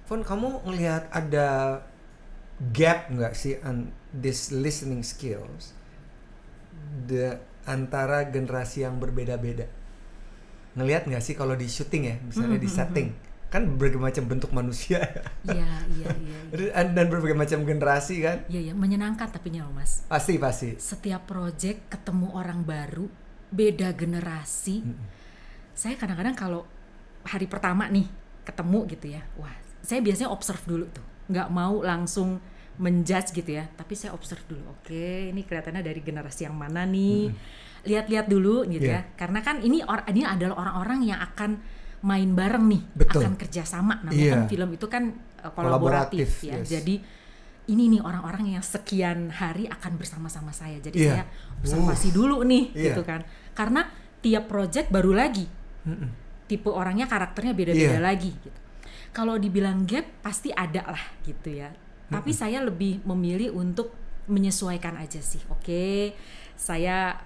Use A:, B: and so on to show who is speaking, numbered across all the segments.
A: Fon, kamu ngelihat ada gap nggak sih on this listening skills antara generasi yang berbeda-beda? Ngelihat nggak sih kalau di syuting ya, misalnya di setting, kan berbagai macam bentuk manusia ya.
B: Iya.
A: Dan berbagai macam generasi kan?
B: Iya, menyenangkan tapi loh Mas.
A: Pasti.
B: Setiap project ketemu orang baru, beda generasi. Saya kadang-kadang kalau hari pertama nih ketemu gitu ya, wah, saya biasanya observe dulu tuh, nggak mau langsung menjudge gitu ya, tapi saya observe dulu. Oke, ini kelihatannya dari generasi yang mana nih? Lihat-lihat dulu gitu ya, karena kan ini adalah orang-orang yang akan main bareng nih.
A: Betul.
B: Akan kerjasama. Namanya kan film itu kan kolaboratif ya.
A: Yes.
B: Jadi ini nih orang-orang yang sekian hari akan bersama-sama saya. Jadi saya observasi dulu nih gitu kan. Karena tiap project baru lagi. Tipe orangnya, karakternya beda-beda lagi gitu. Kalau dibilang gap pasti ada lah gitu ya. Tapi saya lebih memilih untuk menyesuaikan aja sih. Oke, saya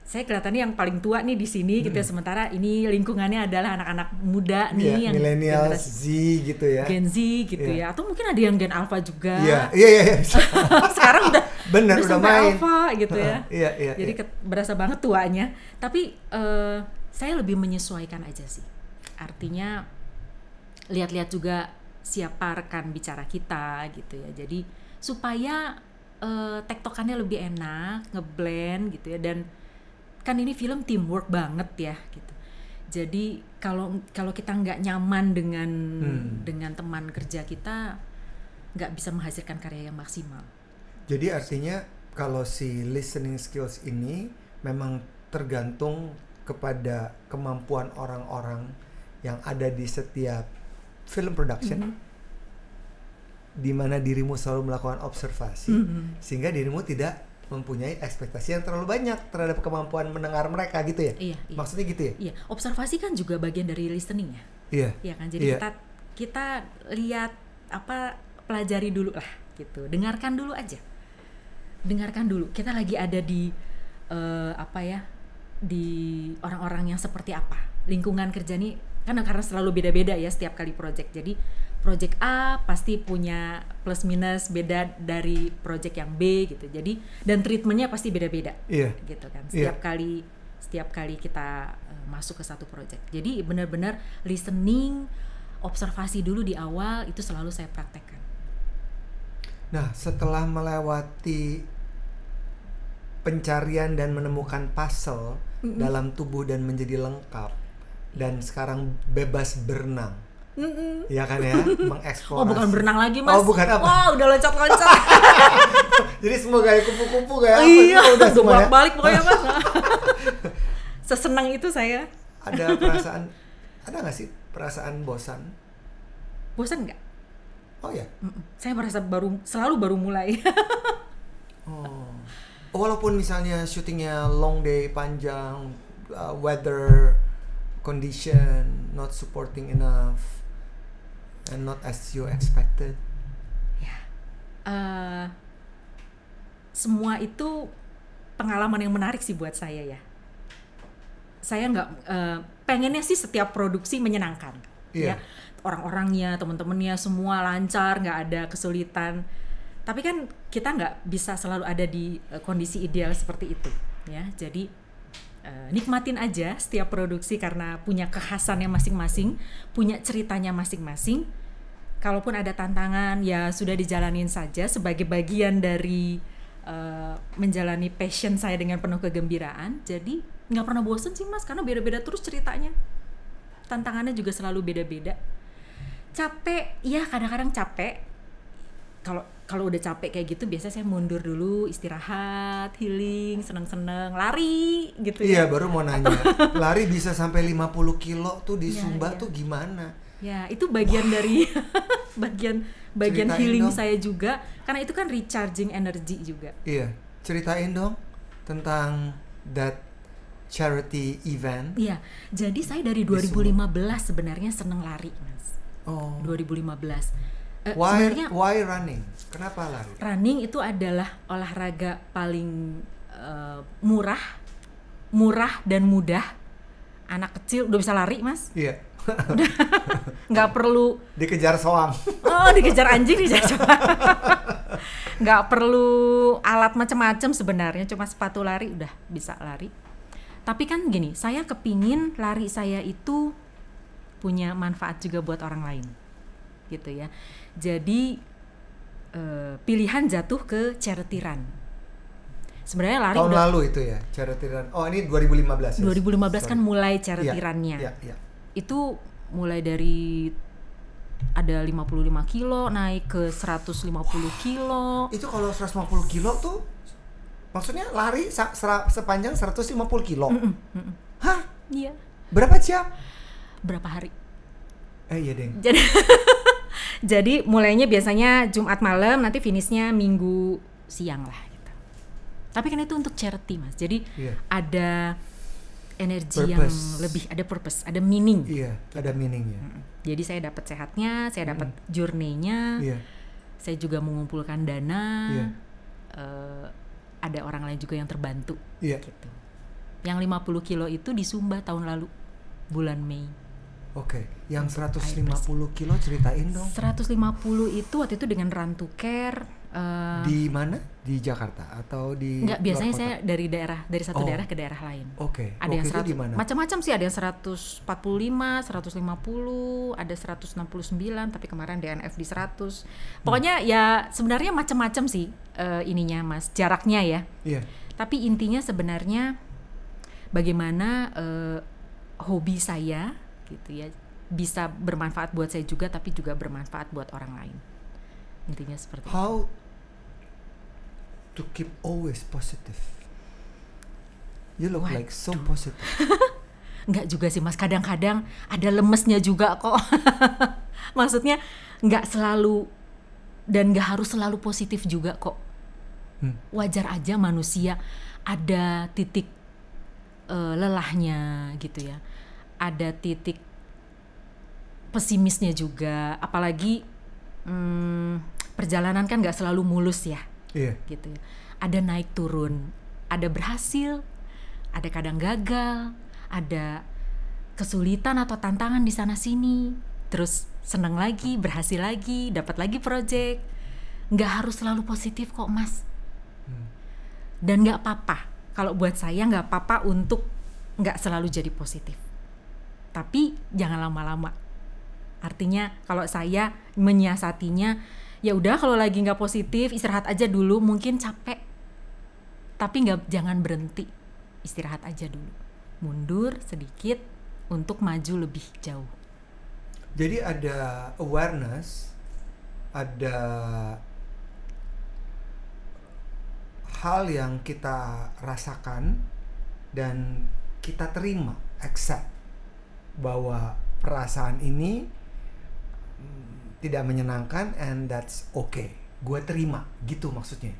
B: kelihatannya yang paling tua nih di sini gitu ya. Sementara ini lingkungannya adalah anak-anak muda nih, yang
A: millennials, Z gitu ya.
B: Gen Z gitu ya. Atau mungkin ada yang Gen Alpha juga.
A: Iya.
B: Sekarang udah
A: udah main
B: Alpha gitu ya.
A: Iya.
B: Jadi berasa banget tuanya. Tapi saya lebih menyesuaikan aja sih. Artinya lihat-lihat juga siapa rekan bicara kita gitu ya. Jadi supaya tektokannya lebih enak, ngeblend gitu ya. Dan kan ini film teamwork banget ya gitu. Jadi kalau kita nggak nyaman dengan teman kerja kita, nggak bisa menghasilkan karya yang maksimal.
A: Jadi artinya kalau si listening skills ini memang tergantung kepada kemampuan orang-orang yang ada di setiap film production, di mana dirimu selalu melakukan observasi, sehingga dirimu tidak mempunyai ekspektasi yang terlalu banyak terhadap kemampuan mendengar mereka gitu ya.
B: Iya.
A: Maksudnya gitu ya.
B: Iya, observasi kan juga bagian dari listening ya.
A: Iya.
B: Iya kan, jadi kita lihat pelajari dulu lah gitu, dengarkan dulu aja. Kita lagi ada di di orang-orang yang seperti apa, lingkungan kerja nih kan karena selalu beda-beda ya setiap kali project. Jadi project A pasti punya plus minus beda dari project yang B gitu. Jadi dan treatmentnya pasti beda-beda. Gitu kan. Setiap kali kita masuk ke satu project. Jadi benar-benar listening, observasi dulu di awal itu selalu saya praktekkan.
A: Nah, setelah melewati pencarian dan menemukan puzzle dalam tubuh dan menjadi lengkap, dan sekarang bebas berenang, ya kan ya, mengeksplorasi.
B: Oh, bukan berenang lagi Mas.
A: Oh, bukan apa?
B: Wah, udah loncat-loncat.
A: Jadi semua kayak kupu-kupu kayak
B: iya,
A: apa? Udah semua ya.
B: Balik pokoknya Mas. Sesenang itu saya.
A: Ada nggak sih perasaan bosan?
B: Bosan nggak?
A: Oh ya.
B: Saya merasa selalu baru mulai.
A: Walaupun misalnya syutingnya long day panjang, weather condition not supporting enough and not as you expected.
B: Ya, semua itu pengalaman yang menarik sih buat saya ya. Saya nggak pengennya sih setiap produksi menyenangkan, ya. Orang-orangnya, teman-temannya semua lancar, nggak ada kesulitan. Tapi kan kita nggak bisa selalu ada di kondisi ideal seperti itu, ya. Jadi nikmatin aja setiap produksi karena punya kekhasannya masing-masing, punya ceritanya masing-masing. Kalaupun ada tantangan ya sudah dijalanin saja sebagai bagian dari menjalani passion saya dengan penuh kegembiraan. Jadi nggak pernah bosen sih Mas, karena beda-beda terus ceritanya. Tantangannya juga selalu beda-beda. Capek, ya kadang-kadang capek. Kalau udah capek kayak gitu biasanya saya mundur dulu, istirahat, healing, seneng-seneng, lari gitu ya.
A: Iya, baru mau nanya. Lari bisa sampai 50 kilo tuh di Sumba tuh gimana?
B: Ya, itu bagian dari bagian
A: Ceritain
B: healing
A: dong.
B: saya juga, karena itu kan recharging energy juga.
A: Iya, ceritain dong tentang that charity event.
B: Iya, jadi saya dari 2015 sebenarnya seneng lari, Mas. 2015.
A: Why running? Kenapa lari?
B: Running itu adalah olahraga paling murah dan mudah. Anak kecil udah bisa lari, Mas.
A: Iya.
B: Nggak perlu
A: dikejar soang.
B: Oh, dikejar anjing, dikejar soang. Nggak perlu alat macam-macam sebenarnya, cuma sepatu lari udah bisa lari. Tapi kan gini, saya kepingin lari saya itu punya manfaat juga buat orang lain, gitu ya. Jadi pilihan jatuh ke charity run. Sebenarnya lari
A: tahun lalu itu ya, charity run. Oh, ini 2015 ya?
B: 2015 kan mulai charity run-nya.
A: Iya.
B: Itu mulai dari ada 55 kilo naik ke 150 kilo.
A: Itu kalau 150 kilo tuh maksudnya lari sepanjang 150 kilo. Hah?
B: Iya.
A: Berapa jam?
B: Berapa hari?
A: Iya, Deng.
B: Jadi mulainya biasanya Jumat malam, nanti finishnya Minggu siang lah gitu. Tapi kan itu untuk charity, Mas. Jadi ada energi yang lebih, ada purpose, ada meaning.
A: Iya, gitu. Ada meaningnya.
B: Jadi saya dapat sehatnya, saya dapat journey-nya. Saya juga mengumpulkan dana. Ada orang lain juga yang terbantu. Gitu. Yang 50 kilo itu di Sumba tahun lalu bulan Mei.
A: Oke, yang 150 kilo ceritain dong.
B: 150 itu waktu itu dengan Run to Care.
A: Di mana? Di Jakarta atau di?
B: Enggak, biasanya saya dari satu daerah ke daerah lain.
A: Oke.
B: Ada yang 100,
A: di mana?
B: Macam-macam sih, ada yang 145, 150, ada 169, tapi kemarin DNF di 100. Pokoknya ya sebenarnya macam-macam sih ininya, Mas, jaraknya ya.
A: Iya.
B: Tapi intinya sebenarnya bagaimana hobi saya gitu ya bisa bermanfaat buat saya juga, tapi juga bermanfaat buat orang lain. Intinya seperti
A: How to keep always positive? You look like so positive.
B: Enggak juga sih, Mas, kadang-kadang ada lemesnya juga kok. Maksudnya enggak selalu dan enggak harus selalu positif juga kok. Wajar aja manusia ada titik lelahnya gitu ya. Ada titik pesimisnya juga, apalagi perjalanan kan nggak selalu mulus ya, gitu ya. Ada naik turun, ada berhasil, ada kadang gagal, ada kesulitan atau tantangan di sana sini, terus seneng lagi, berhasil lagi, dapat lagi project. Nggak harus selalu positif kok, Mas. Dan nggak apa-apa, kalau buat saya nggak apa-apa untuk nggak selalu jadi positif. Tapi jangan lama-lama. Artinya kalau saya menyiasatinya, ya udah kalau lagi nggak positif istirahat aja dulu, mungkin capek. Tapi jangan berhenti, istirahat aja dulu. Mundur sedikit untuk maju lebih jauh.
A: Jadi ada awareness, ada hal yang kita rasakan dan kita terima, accept bahwa perasaan ini tidak menyenangkan and that's okay. Gue terima, gitu maksudnya.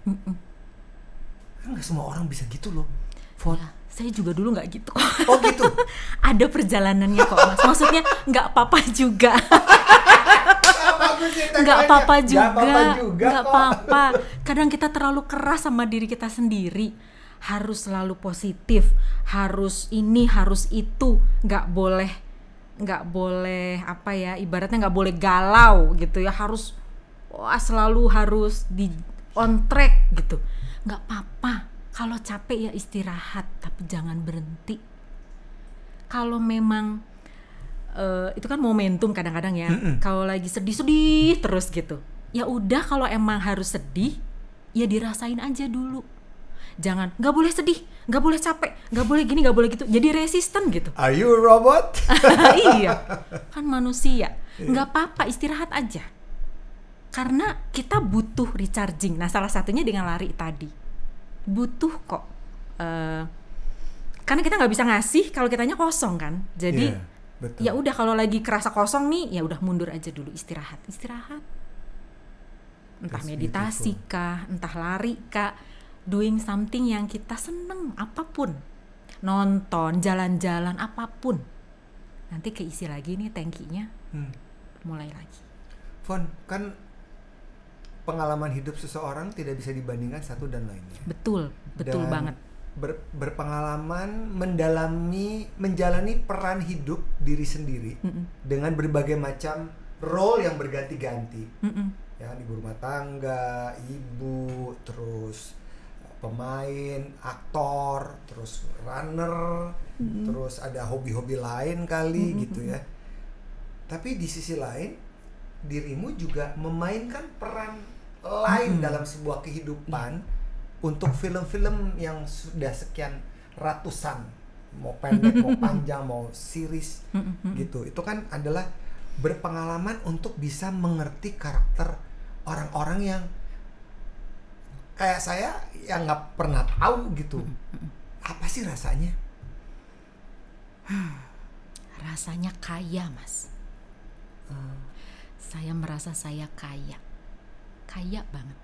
A: Kan gak semua orang bisa gitu loh.
B: Ya, saya juga dulu gak gitu.
A: Oh gitu?
B: Ada perjalanannya kok, Mas. Maksudnya gak apa-apa juga. Gak apa-apa juga. Gak apa-apa. Kadang kita terlalu keras sama diri kita sendiri. Harus selalu positif, harus ini, harus itu, nggak boleh apa ya, ibaratnya nggak boleh galau gitu ya, harus selalu harus di on track gitu. Nggak apa-apa, kalau capek ya istirahat, tapi jangan berhenti. Kalau memang itu kan momentum kadang-kadang ya, kalau lagi sedih terus gitu, ya udah, kalau emang harus sedih ya dirasain aja dulu. Jangan, nggak boleh sedih, nggak boleh capek, nggak boleh gini, nggak boleh gitu. Jadi resisten gitu.
A: Are you a robot?
B: Iya, kan manusia. Nggak apa-apa, istirahat aja. Karena kita butuh recharging. Nah, salah satunya dengan lari tadi. Butuh kok. Karena kita nggak bisa ngasih kalau kitanya kosong kan. Jadi ya udah, kalau lagi kerasa kosong nih, ya udah mundur aja dulu, istirahat. Entah meditasi kah, entah lari kah. Doing something yang kita seneng, apapun, nonton, jalan-jalan, apapun, nanti keisi lagi nih tankinya, mulai lagi.
A: Fon, kan pengalaman hidup seseorang tidak bisa dibandingkan satu dan lainnya.
B: Betul
A: dan
B: banget.
A: berpengalaman menjalani peran hidup diri sendiri dengan berbagai macam role yang berganti-ganti. Ya, ibu rumah tangga, ibu, terus pemain, aktor, terus runner, terus ada hobi-hobi lain kali gitu ya. Tapi di sisi lain, dirimu juga memainkan peran lain dalam sebuah kehidupan untuk film-film yang sudah sekian ratusan, mau pendek, mau panjang, mau series gitu. Itu kan adalah berpengalaman untuk bisa mengerti karakter orang-orang yang kayak saya yang nggak pernah tahu gitu. Apa sih rasanya?
B: Rasanya kaya, Mas. Saya merasa saya kaya banget.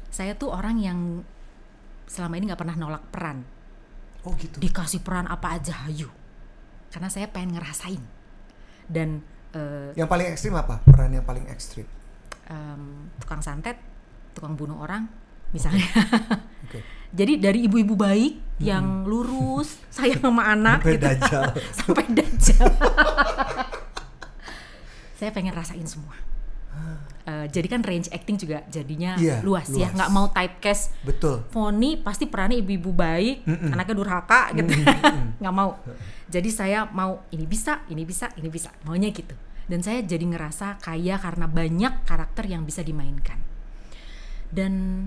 B: Saya tuh orang yang selama ini nggak pernah nolak peran.
A: Oh gitu.
B: Dikasih peran apa aja hayu, karena saya pengen ngerasain. Dan
A: yang paling ekstrim apa? Peran yang paling ekstrim?
B: Tukang santet, tukang bunuh orang misalnya.
A: Okay.
B: Jadi dari ibu-ibu baik yang lurus, sayang sama anak
A: sampai
B: gitu.
A: Dajjal.
B: Sampai Dajjal. Saya pengen rasain semua. Jadi kan range acting juga jadinya luas ya, nggak mau typecast.
A: Betul.
B: Foni pasti perannya ibu-ibu baik, anaknya durhaka gitu. Nggak mau. Jadi saya mau ini bisa, maunya gitu. Dan saya jadi ngerasa kaya karena banyak karakter yang bisa dimainkan. Dan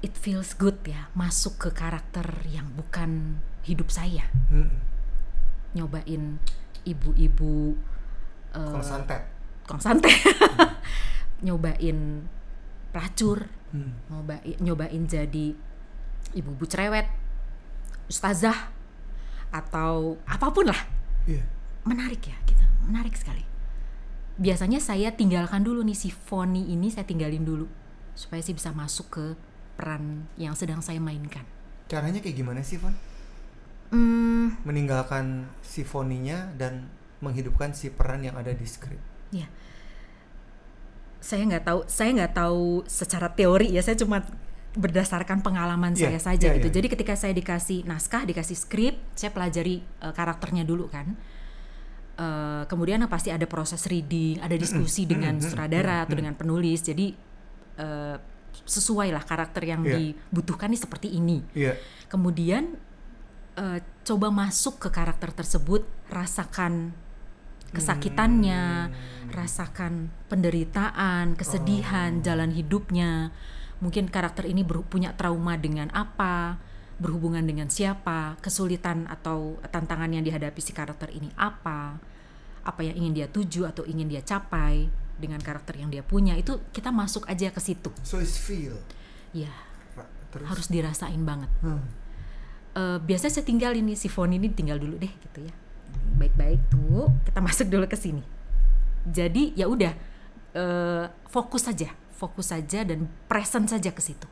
B: it feels good ya, masuk ke karakter yang bukan hidup saya. Nyobain ibu-ibu Kong santet. Nyobain pelacur, nyobain jadi ibu-ibu cerewet, ustazah, atau apapun lah. Menarik ya, gitu. Menarik sekali. Biasanya saya tinggalkan dulu nih si Foni ini, saya tinggalin dulu supaya sih bisa masuk ke peran yang sedang saya mainkan.
A: Caranya kayak gimana sih, Fon? Meninggalkan si Foninya dan menghidupkan si peran yang ada di skrip.
B: Ya, saya nggak tahu secara teori ya, saya cuma berdasarkan pengalaman saya saja gitu. Jadi ketika saya dikasih naskah, dikasih skrip, saya pelajari karakternya dulu kan. Kemudian pasti ada proses reading, ada diskusi dengan sutradara atau dengan penulis. Jadi sesuai lah karakter yang dibutuhkan nih seperti ini. Kemudian coba masuk ke karakter tersebut, rasakan kesakitannya, rasakan penderitaan, kesedihan, jalan hidupnya. Mungkin karakter ini punya trauma dengan apa, berhubungan dengan siapa, kesulitan atau tantangan yang dihadapi si karakter ini apa yang ingin dia tuju atau ingin dia capai dengan karakter yang dia punya. Itu kita masuk aja ke situ.
A: So it's feel.
B: Ya, harus dirasain banget. Biasanya saya tinggal ini, si Foni ini tinggal dulu deh gitu ya. Baik-baik tuh, kita masuk dulu ke sini. Jadi ya udah, fokus saja dan present saja ke situ.